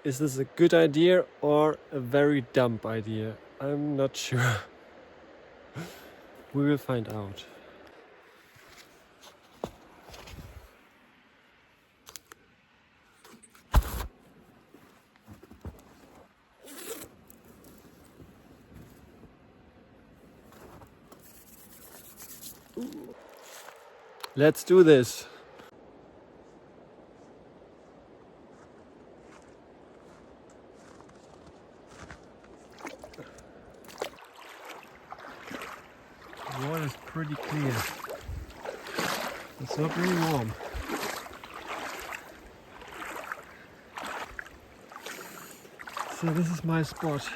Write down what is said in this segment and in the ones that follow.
Is this a good idea or a very dumb idea? I'm not sure. We will find out. Let's do this. The water is pretty clear. It's not really warm. So this is my spot.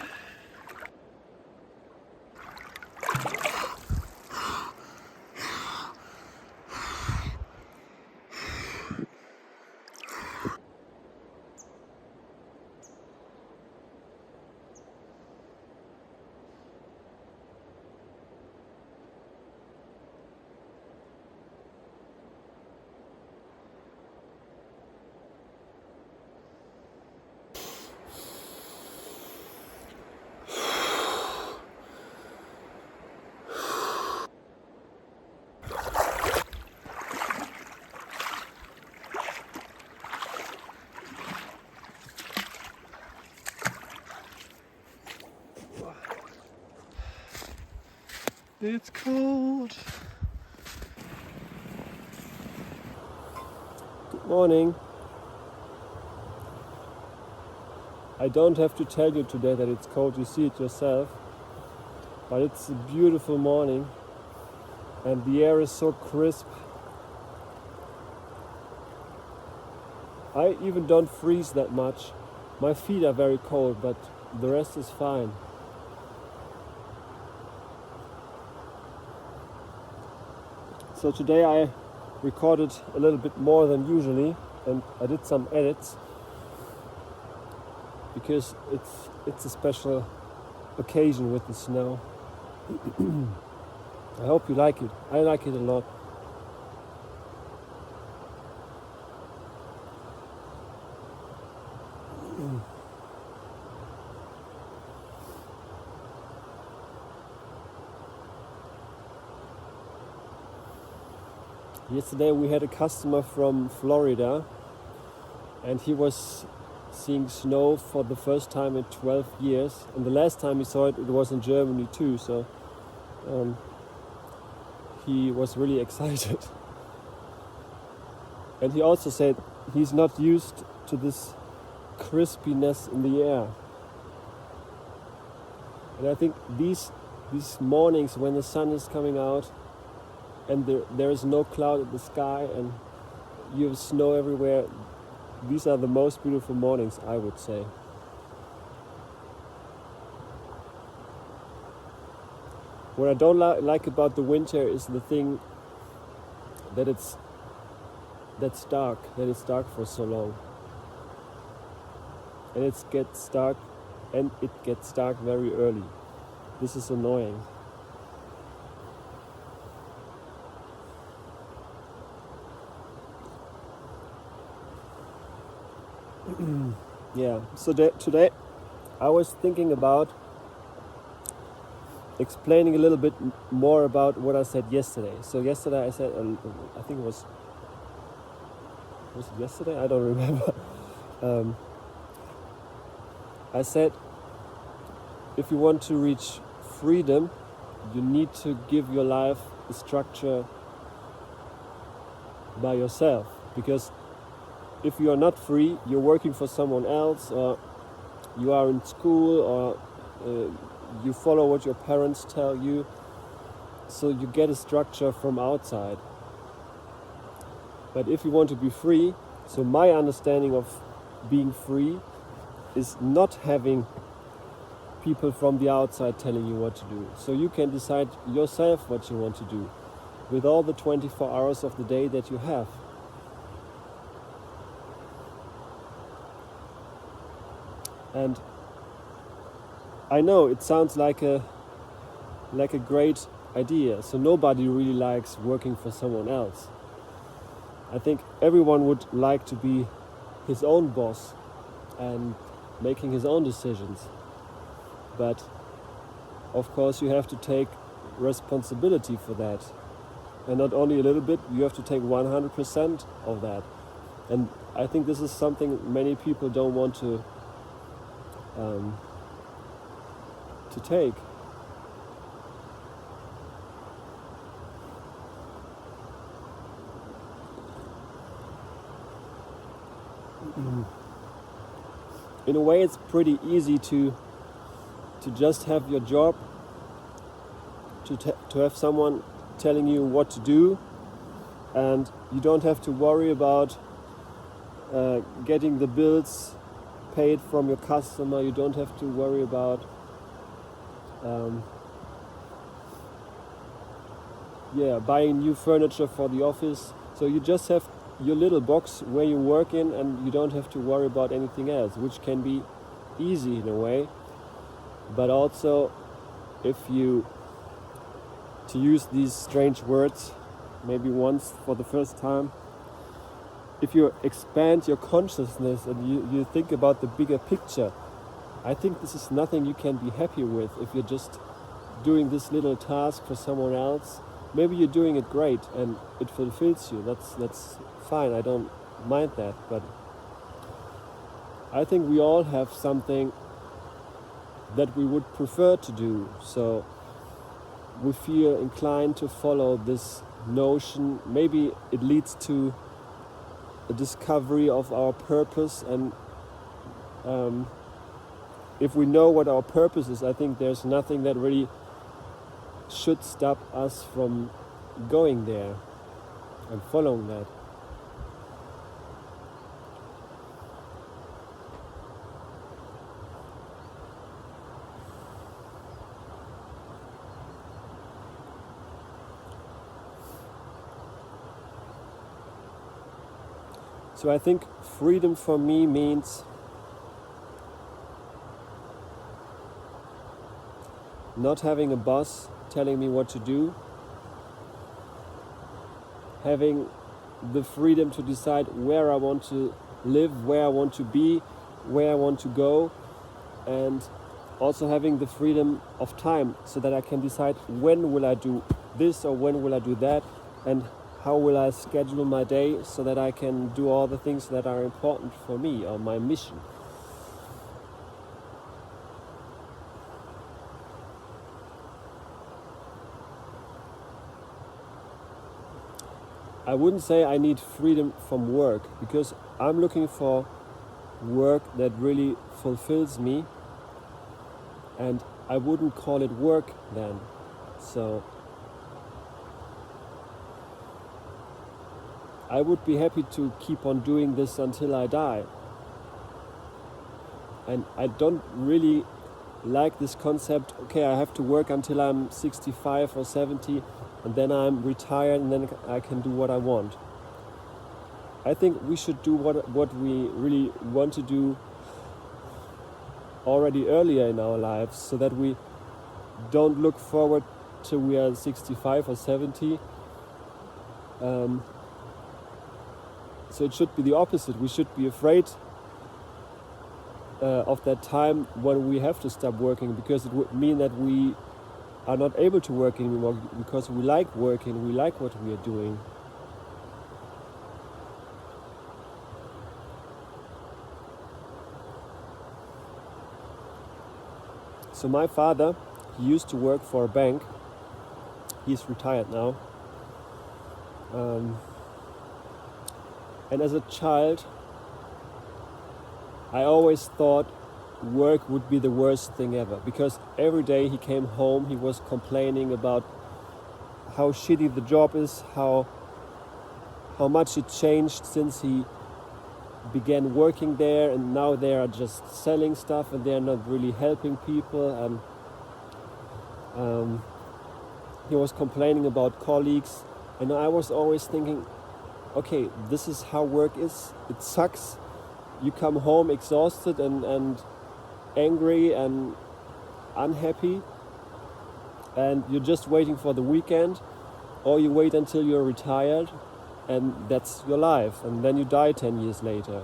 It's cold. Good morning. I don't have to tell you today that it's cold, you see it yourself. But it's a beautiful morning and the air is so crisp. I even don't freeze that much. My feet are very cold, but the rest is fine. So today I recorded a little bit more than usually and I did some edits because it's a special occasion with the snow. I hope you like it. I like it a lot. Yesterday we had a customer from Florida and he was seeing snow for the first time in 12 years. And the last time he saw it, it was in Germany too. So he was really excited. And he also said he's not used to this crispiness in the air. And I think these mornings when the sun is coming out and there is no cloud in the sky and you have snow everywhere, these are the most beautiful mornings, I would say. What I don't like about the winter is the thing that it's dark for so long. And it gets dark very early. This is annoying. Yeah, so today I was thinking about explaining a little bit more about what I said yesterday. So yesterday I said, I think it was it yesterday? I don't remember. I said, if you want to reach freedom, you need to give your life a structure by yourself, because if you are not free, you're working for someone else, or you are in school, or you follow what your parents tell you. So you get a structure from outside. But if you want to be free, so my understanding of being free is not having people from the outside telling you what to do. So you can decide yourself what you want to do with all the 24 hours of the day that you have. And I know it sounds like a great idea. So nobody really likes working for someone else. I think everyone would like to be his own boss and making his own decisions. But of course you have to take responsibility for that. And not only a little bit, you have to take 100% of that. And I think this is something many people don't want to take. In a way, it's pretty easy to just have your job, to have someone telling you what to do, and you don't have to worry about getting the bills paid from your customer. You don't have to worry about buying new furniture for the office. So you just have your little box where you work in, and you don't have to worry about anything else, which can be easy in a way. But also, if you, to use these strange words maybe once for the first time, if you expand your consciousness and you think about the bigger picture, I think this is nothing you can be happy with. If you're just doing this little task for someone else, maybe you're doing it great and it fulfills you. That's fine, I don't mind that. But I think we all have something that we would prefer to do. So we feel inclined to follow this notion. Maybe it leads to a discovery of our purpose, and if we know what our purpose is, I think there's nothing that really should stop us from going there and following that. So I think freedom for me means not having a boss telling me what to do, having the freedom to decide where I want to live, where I want to be, where I want to go, and also having the freedom of time so that I can decide when will I do this or when will I do that, and how will I schedule my day so that I can do all the things that are important for me or my mission. I wouldn't say I need freedom from work, because I'm looking for work that really fulfills me, and I wouldn't call it work then. So I would be happy to keep on doing this until I die. And I don't really like this concept, okay, I have to work until I'm 65 or 70 and then I'm retired and then I can do what I want. I think we should do what we really want to do already earlier in our lives, so that we don't look forward till we are 65 or 70. So it should be the opposite. We should be afraid of that time when we have to stop working, because it would mean that we are not able to work anymore, because we like working, we like what we are doing. So my father, he used to work for a bank. He's retired now. And as a child, I always thought work would be the worst thing ever, because every day he came home, he was complaining about how shitty the job is, how much it changed since he began working there, and now they are just selling stuff and they're not really helping people. And he was complaining about colleagues, and I was always thinking, okay, this is how work is. It sucks. You come home exhausted and angry and unhappy, and you're just waiting for the weekend, or you wait until you're retired, and that's your life, and then you die 10 years later.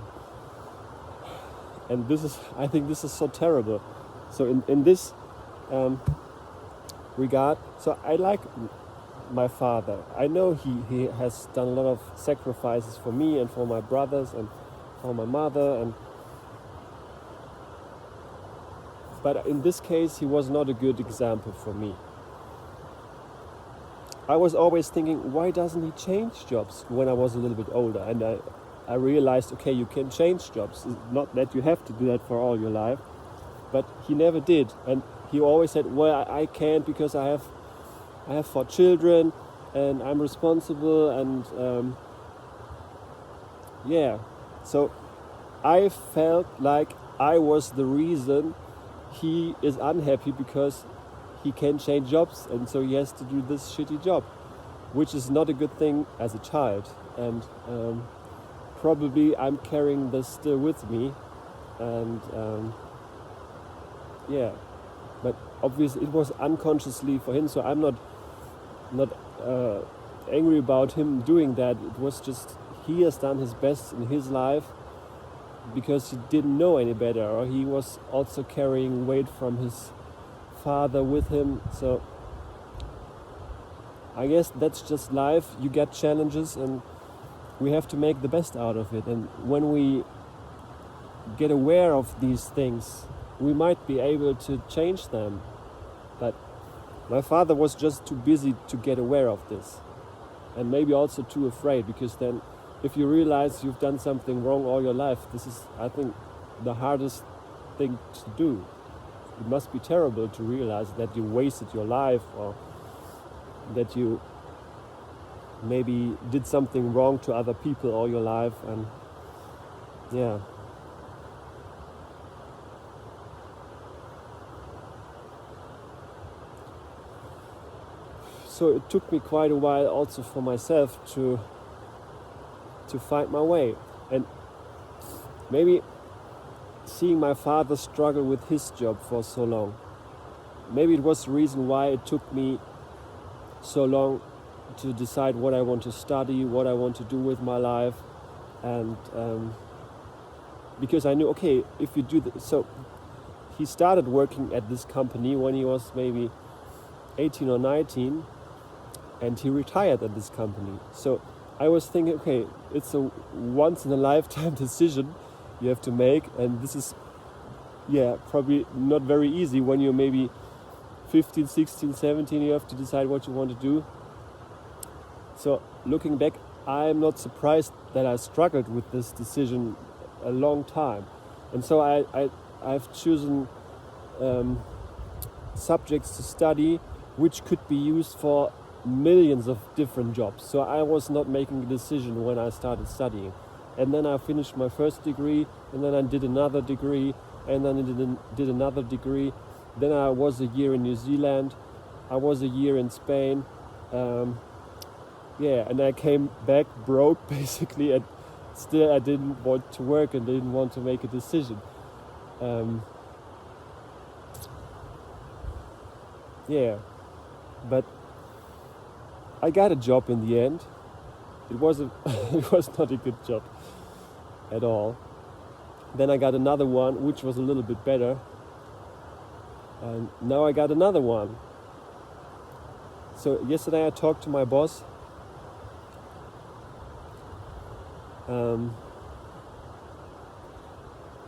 And I think this is so terrible. So in this regard, so I like my father. I know he has done a lot of sacrifices for me and for my brothers and for my mother, but in this case he was not a good example for me. I was always thinking, why doesn't he change jobs when I was a little bit older? And I realized, okay, you can change jobs. It's not that you have to do that for all your life. But he never did. And he always said, well, I can't because I have 4 children and I'm responsible. And so I felt like I was the reason he is unhappy because he can change jobs, and so he has to do this shitty job, which is not a good thing as a child. And probably I'm carrying this still with me. And but obviously it was unconsciously for him, so I'm not angry about him doing that. It was just he has done his best in his life because he didn't know any better, or he was also carrying weight from his father with him. So I guess that's just life. You get challenges and we have to make the best out of it. And when we get aware of these things, we might be able to change them. But my father was just too busy to get aware of this, and maybe also too afraid, because then if you realize you've done something wrong all your life, this is, I think, the hardest thing to do. It must be terrible to realize that you wasted your life, or that you maybe did something wrong to other people all your life. And so it took me quite a while also for myself to find my way. And maybe seeing my father struggle with his job for so long, maybe it was the reason why it took me so long to decide what I want to study, what I want to do with my life. And because I knew, okay, if you do this. So he started working at this company when he was maybe 18 or 19, and he retired at this company. So I was thinking, okay, it's a once in a lifetime decision you have to make, and this is probably not very easy. When you're maybe 15, 16, 17, you have to decide what you want to do. So looking back, I'm not surprised that I struggled with this decision a long time. And so I've chosen subjects to study which could be used for millions of different jobs. So I was not making a decision when I started studying. And then I finished my first degree, and then I did another degree, and then I did another degree. Then I was a year in New Zealand, I was a year in Spain, and I came back broke basically, and still I didn't want to work and didn't want to make a decision. But I got a job in the end. It was not a good job at all. Then I got another one which was a little bit better, and now I got another one. So yesterday I talked to my boss,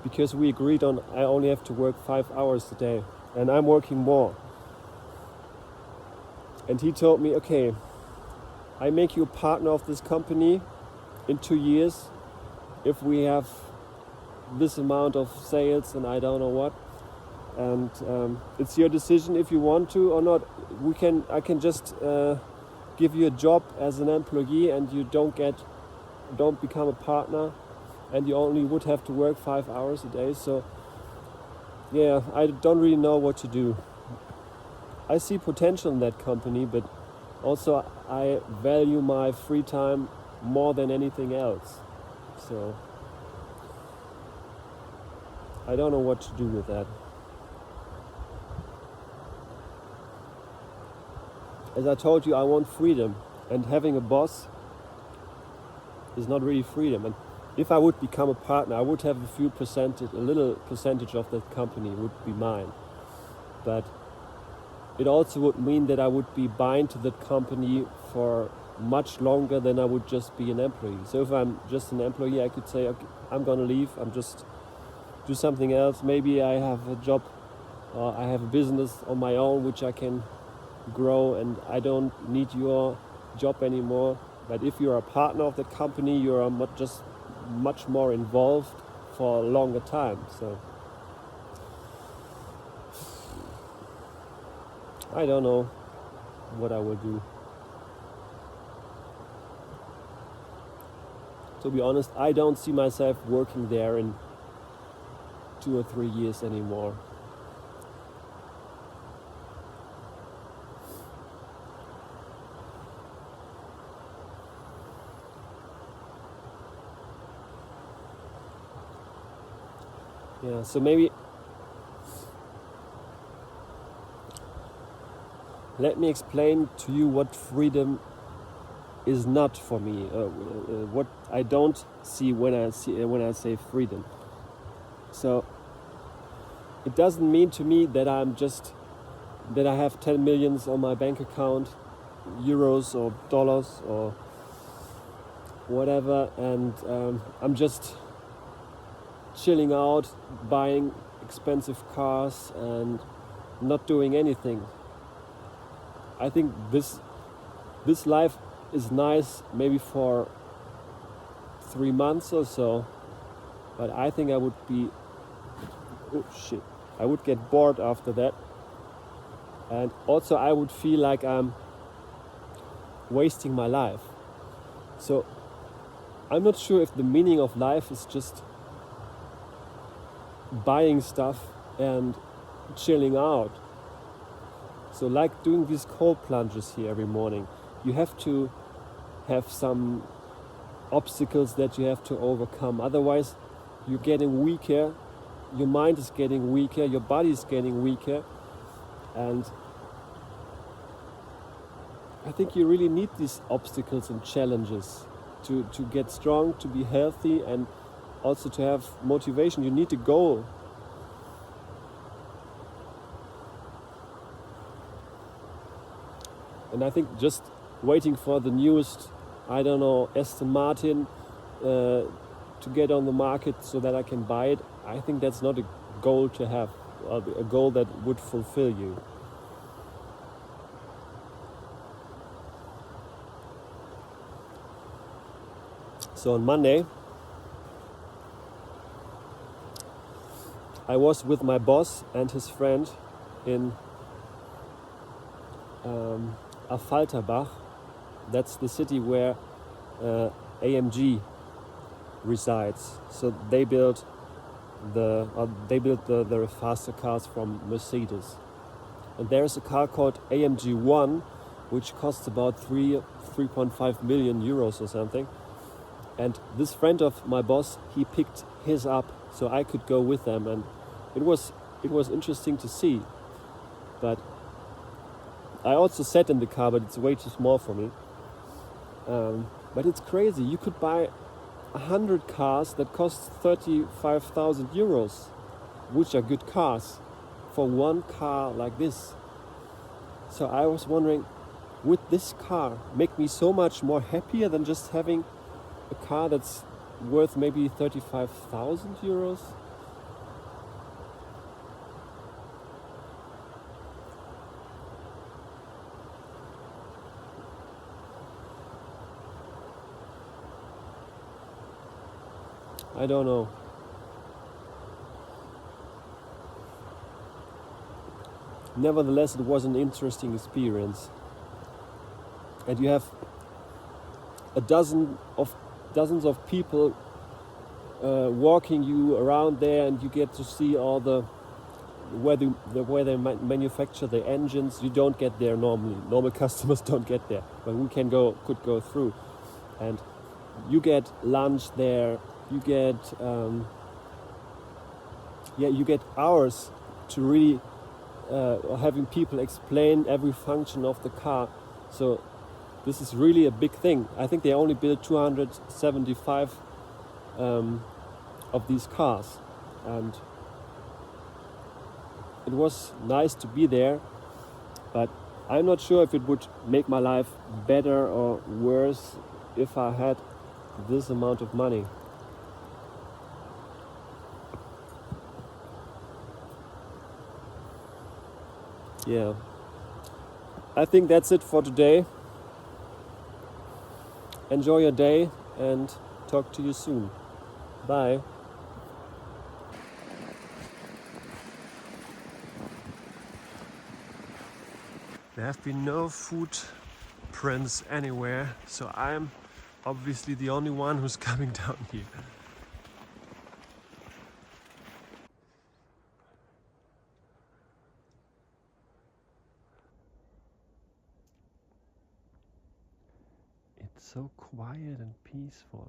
because we agreed on I only have to work 5 hours a day, and I'm working more. And he told me, okay, I make you a partner of this company in 2 years if we have this amount of sales and I don't know what. And it's your decision if you want to or not. I can just give you a job as an employee, and you don't become a partner, and you only would have to work 5 hours a day. So I don't really know what to do. I see potential in that company, but also I value my free time more than anything else. So I don't know what to do with that. As I told you, I want freedom, and having a boss is not really freedom. And if I would become a partner, I would have a little percentage of that company would be mine. But it also would mean that I would be bound to that company for much longer than I would just be an employee. So if I'm just an employee, I could say, okay, I'm gonna leave, I'm just do something else. Maybe I have a job, or I have a business on my own which I can grow, and I don't need your job anymore. But if you're a partner of that company, you're just much more involved for a longer time. So I don't know what I will do. To be honest, I don't see myself working there in 2 or 3 years anymore. Yeah, so maybe let me explain to you what freedom is not for me. What I don't see when I say freedom. So it doesn't mean to me that I have 10 millions on my bank account, euros or dollars or whatever, and I'm just chilling out, buying expensive cars and not doing anything. I think this life is nice maybe for 3 months or so, but I think I would get bored after that, and also I would feel like I'm wasting my life. So I'm not sure if the meaning of life is just buying stuff and chilling out. So like doing these cold plunges here every morning, you have to have some obstacles that you have to overcome. Otherwise, you're getting weaker, your mind is getting weaker, your body is getting weaker, and I think you really need these obstacles and challenges to get strong, to be healthy, and also to have motivation. You need a goal. And I think just waiting for the newest, I don't know, Aston Martin to get on the market so that I can buy it, I think that's not a goal to have, a goal that would fulfill you. So on Monday, I was with my boss and his friend in Affalterbach. That's the city where AMG resides. So they built the faster cars from Mercedes. And there's a car called AMG 1, which costs about 3.5 million euros or something. And this friend of my boss, he picked his up so I could go with them, and it was interesting to see. But I also sat in the car, but it's way too small for me. But it's crazy. You could buy 100 cars that cost 35,000 euros, which are good cars, for one car like this. So I was wondering, would this car make me so much more happier than just having a car that's worth maybe 35,000 euros? I don't know. Nevertheless, it was an interesting experience. And you have dozens of people walking you around there, and you get to see all where they manufacture the engines. You don't get there normally. Normal customers don't get there, but we could go through, and you get lunch there. You get hours to really having people explain every function of the car. So this is really a big thing. I think they only built 275 of these cars, and it was nice to be there, but I'm not sure if it would make my life better or worse if I had this amount of money. Yeah, I think that's it for today. Enjoy your day and talk to you soon. Bye. There have been no footprints anywhere, so I'm obviously the only one who's coming down here. It's so quiet and peaceful.